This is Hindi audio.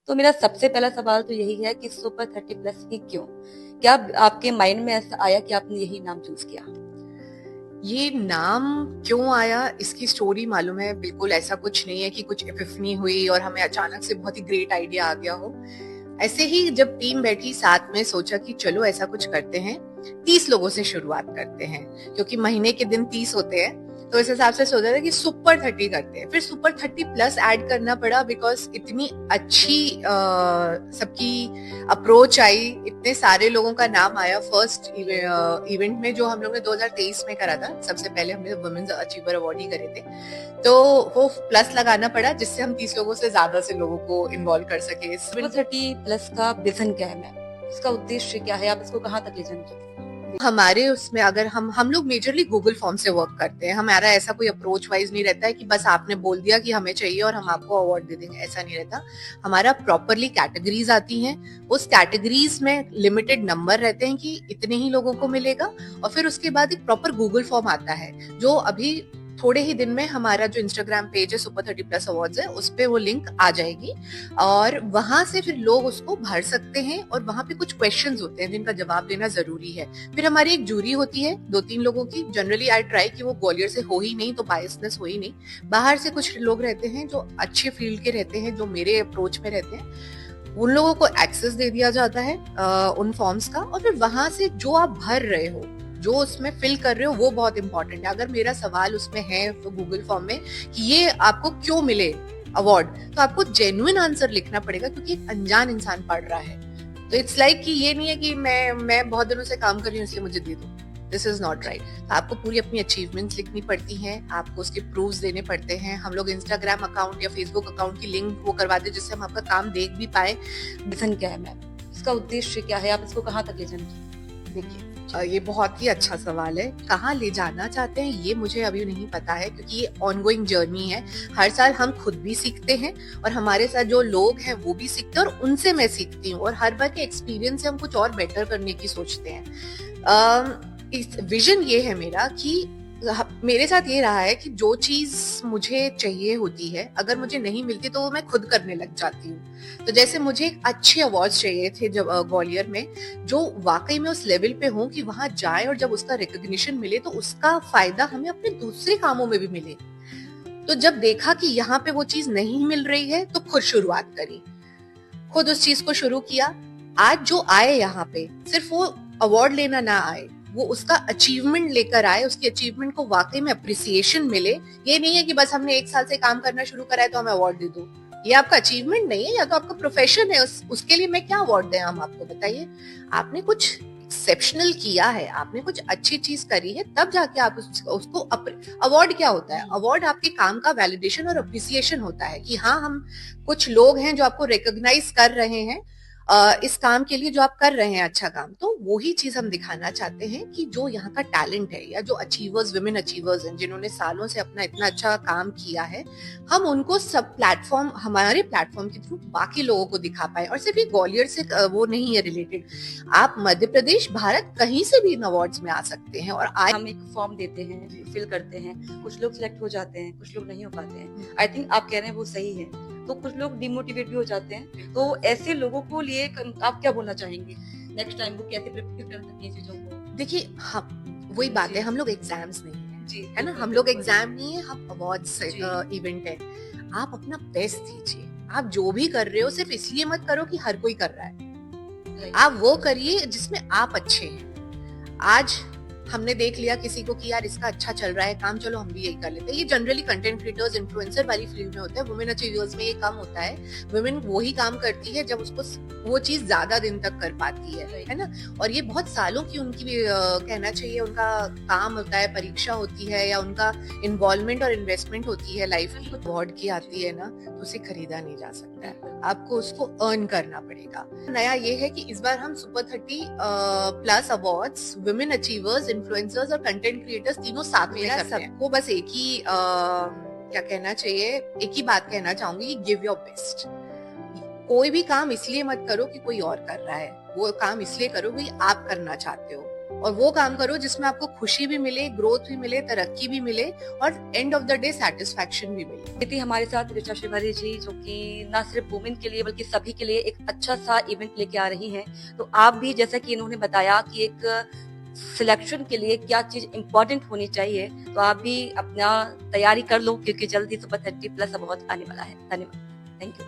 तो मेरा सबसे पहला सवाल तो यही है कि सुपर 30 प्लस ही क्यों? क्या आपके माइंड में ऐसा आया कि आपने यही नाम चूज किया? ये नाम क्यों आया इसकी स्टोरी मालूम है। बिल्कुल ऐसा कुछ नहीं है कि कुछ एपिफनी हुई और हमें अचानक से बहुत ही ग्रेट आइडिया आ गया हो। ऐसे ही जब टीम बैठी साथ में सोचा कि चलो ऐसा कुछ करते हैं, 30 लोगों से शुरुआत करते हैं क्योंकि महीने के दिन 30 होते हैं। तो इस हिसाब से सोचा था कि सुपर 30 करते हैं। फिर सुपर 30 प्लस ऐड करना पड़ा बिकॉज इतनी अच्छी सबकी अप्रोच आई, इतने सारे लोगों का नाम आया। फर्स्ट इवेंट में जो हम लोग ने 2023 में करा था, सबसे पहले हमने वुमेन्स अचीवर अवार्ड ही करे थे, तो वो प्लस लगाना पड़ा जिससे हम 30 लोगों से ज्यादा से लोगों को इन्वॉल्व कर सके। सुपर 30 प्लस का विजन क्या है मैम? इसका उद्देश्य क्या है? आप इसको कहाँ तक ले जाएंगे? हमारे उसमें अगर हम लोग मेजरली गूगल फॉर्म से वर्क करते हैं। हमारा ऐसा कोई अप्रोच वाइज नहीं रहता है कि बस आपने बोल दिया कि हमें चाहिए और हम आपको अवार्ड दे देंगे, ऐसा नहीं रहता। हमारा प्रॉपरली कैटेगरीज आती हैं, उस कैटेगरीज में लिमिटेड नंबर रहते हैं कि इतने ही लोगों को मिलेगा, और फिर उसके बाद एक प्रॉपर गूगल फॉर्म आता है जो अभी थोड़े ही दिन में हमारा जो इंस्टाग्राम पेज है सुपर 30 प्लस अवार्ड्स है उस पे वो लिंक आ जाएगी, और वहां से फिर लोग उसको भर सकते हैं। और वहां पे कुछ क्वेश्चंस होते हैं जिनका जवाब देना जरूरी है। फिर हमारी एक जूरी होती है 2-3 लोगों की। जनरली आई ट्राई कि वो ग्वालियर से हो ही नहीं, तो बायसनेस हो ही नहीं। बाहर से कुछ लोग रहते हैं जो अच्छे फील्ड के रहते हैं, जो मेरे अप्रोच में रहते हैं। उन लोगों को एक्सेस दे दिया जाता है उन फॉर्म्स का, और फिर वहां से जो आप भर रहे हो, जो उसमें फिल कर रहे हो, वो बहुत इंपॉर्टेंट है। अगर मेरा सवाल उसमें है तो गूगल फॉर्म में कि ये आपको क्यों मिले अवार्ड, तो आपको जेन्युइन आंसर लिखना पड़ेगा क्योंकि एक अनजान इंसान पढ़ रहा है। तो इट्स लाइक कि ये नहीं है कि मैं बहुत दिनों से काम कर रही हूँ इसलिए मुझे दे दो। This is not right. तो आपको पूरी अपनी अचीवमेंट्स लिखनी पड़ती हैं, आपको उसके प्रूफ्स देने पड़ते हैं। हम लोग इंस्टाग्राम अकाउंट या फेसबुक अकाउंट की लिंक वो करवाते हैं जिससे हम आपका काम देख भी पाए। विजन क्या है मैम? इसका उद्देश्य क्या है? आप इसको कहाँ तक ले जाएंगे? देखिए, ये बहुत ही अच्छा सवाल है। कहाँ ले जाना चाहते हैं ये मुझे अभी नहीं पता है क्योंकि ये ऑनगोइंग जर्नी है। हर साल हम खुद भी सीखते हैं और हमारे साथ जो लोग हैं वो भी सीखते हैं, और उनसे मैं सीखती हूँ, और हर बार के एक्सपीरियंस से हम कुछ और बेटर करने की सोचते हैं। इस विजन ये है मेरा कि मेरे साथ ये रहा है कि जो चीज मुझे चाहिए होती है अगर मुझे नहीं मिलती तो वो मैं खुद करने लग जाती हूँ। तो जैसे मुझे अच्छे अवार्ड्स चाहिए थे जब ग्वालियर में, जो वाकई में उस लेवल पे हो कि वहां जाए और जब उसका रिकॉग्निशन मिले तो उसका फायदा हमें अपने दूसरे कामों में भी मिले। तो जब देखा कि यहाँ पे वो चीज नहीं मिल रही है तो खुद शुरुआत करी, खुद उस चीज को शुरू किया। आज जो आए यहाँ पे सिर्फ वो अवार्ड लेना ना आए, वो उसका अचीवमेंट लेकर आए, उसकी अचीवमेंट को वाकई में अप्रिसिएशन मिले। ये नहीं है कि बस हमने 1 साल से काम करना शुरू करा है तो हमें अवार्ड दे दो। ये आपका अचीवमेंट नहीं है, या तो आपका प्रोफेशन है। उसके लिए मैं क्या अवार्ड दें हम आपको, बताइए। आपने कुछ एक्सेप्शनल किया है, आपने कुछ अच्छी चीज करी है, तब जाके आप उसको अवार्ड क्या होता है? अवार्ड आपके काम का वैलिडेशन और अप्रिसिएशन होता है कि हाँ, हम कुछ लोग हैं जो आपको रिकॉग्नाइज कर रहे हैं इस काम के लिए जो आप कर रहे हैं अच्छा काम। तो वही चीज हम दिखाना चाहते हैं कि जो यहाँ का टैलेंट है या जो अचीवर्स, विमेन अचीवर्स हैं जिन्होंने सालों से अपना इतना अच्छा काम किया है, हम उनको सब प्लेटफॉर्म, हमारे प्लेटफॉर्म के थ्रू बाकी लोगों को दिखा पाए। और सिर्फ ये ग्वालियर से वो नहीं है रिलेटेड, आप मध्य प्रदेश, भारत कहीं से भी इन अवार्ड्स में आ सकते हैं। और हम एक फॉर्म देते हैं, फिल करते हैं, कुछ लोग सिलेक्ट हो जाते हैं, कुछ लोग नहीं हो पाते हैं। आई थिंक आप कह रहे हैं वो सही है, तो कुछ लोग डिमोटिवेट भी हो जाते हैं। तो ऐसे लोगों को लिए आप क्या बोलना चाहेंगे? नेक्स्ट टाइम वो कैसे प्रिपेयर कर सकती है चीजों को? देखिए, हम वही बात है, हम लोग एग्जाम्स नहीं है जी, है ना, हम लोग एग्जाम नहीं है, हम अवार्ड्स इवेंट है। आप अपना बेस्ट दीजिए। आप जो भी कर रहे हो सिर्फ इसलिए मत करो कि हर कोई कर रहा है। आप वो करिए जिसमें आप अच्छे हैं। आज हमने देख लिया किसी को कि यार इसका अच्छा चल रहा है काम, चलो हम भी यही कर लेते हैं। ये जनरली कंटेंट क्रिएटर्स, इन्फ्लुएंसर वाली फील्ड में होता है। वुमेन अचीवर्स में ये कम होता है। वुमेन वही काम करती है जब उसको वो चीज ज्यादा दिन तक कर पाती है ना। और ये बहुत सालों की उनकी कहना चाहिए उनका काम होता है, परीक्षा होती है, या उनका इन्वॉल्वमेंट और इन्वेस्टमेंट होती है लाइफ की। अवार्ड की आती है ना, तो उसे खरीदा नहीं जा सकता है, आपको उसको अर्न करना पड़ेगा। नया ये है कि इस बार हम super 30 plus awards, women achievers, influencers और कंटेंट क्रिएटर्स तीनों साथ में करते हैं। सबको बस एक ही क्या कहना चाहिए, एक ही बात कहना चाहूंगी, गिव योर बेस्ट। कोई भी काम इसलिए मत करो कि कोई और कर रहा है, वो काम इसलिए करो कि आप करना चाहते हो। और वो काम करो जिसमें आपको खुशी भी मिले, ग्रोथ भी मिले, तरक्की भी मिले और end of the day satisfaction भी मिले। थी हमारे साथ ऋचा शिवहरी जी, जो कि ना सिर्फ वुमेन के लिए बल्कि सभी के लिए एक अच्छा सा इवेंट लेके आ रही हैं। तो आप भी, जैसा कि इन्होंने बताया कि एक सिलेक्शन के लिए क्या चीज इम्पोर्टेंट होनी चाहिए, तो आप भी अपना तैयारी कर लो, क्योंकि जल्दी सुपर 30 प्लस बहुत आने वाला है। धन्यवाद। Thank you.